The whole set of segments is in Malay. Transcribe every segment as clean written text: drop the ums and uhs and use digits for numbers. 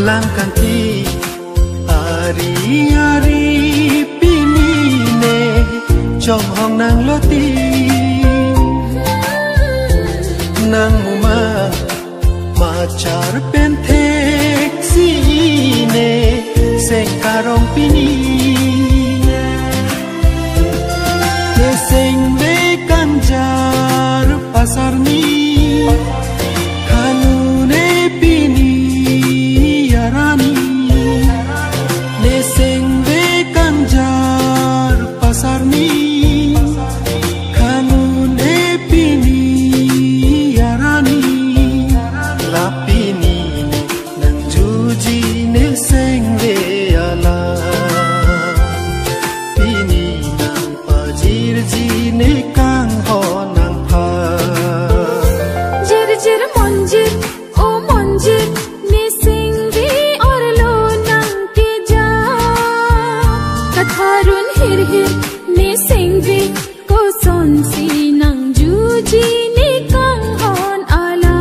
langkanti ari pinine trong hong nang loti nang muma macar pentek sine sekarong pini deseng be kanjar pasar ni kanune pini yarani deseng be kanjar pasar ni kanune pini yarani lapini nang juji neseng be ala pini nang pajir jine kang ho nang pha jir jir monjir o monjir neseng be or lo nang ke ja katharun hir hir neseng be ko son si nang juji ne kang hon ala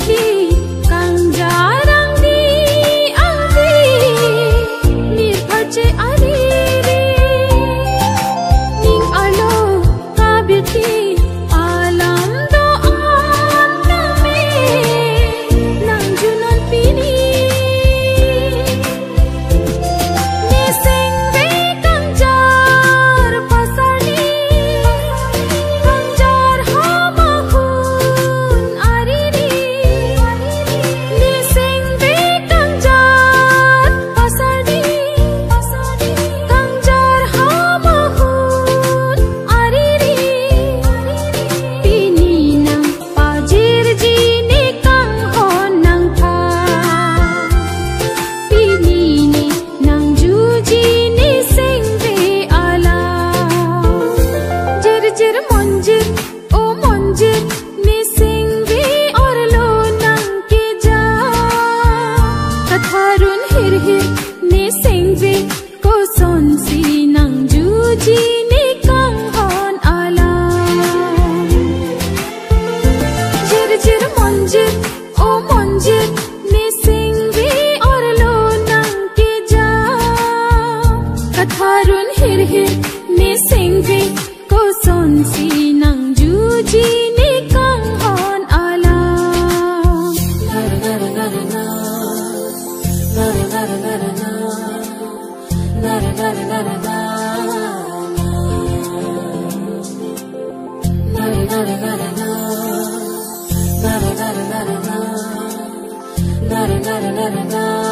Pli kang jarang di angdi nirpace ari ning alo kabiti alam do amname nang junon pini neseng be kang jar pasarni kang jar hamahun ari neseng be kang jar pasarni kang jar hamahun ari pini nang pajir jine kang hon nang tha pini ni nang juji neseng be ala jir jir monjir o monjir neseng be or lo nang ke ja katharun hir hir neseng be ko son si nang juji ne kang hon ala jir jir monjir o monjir neseng be or lo nang ke ja katharun hir hir neseng be ko son si nang juji ne kang hon ala na na na na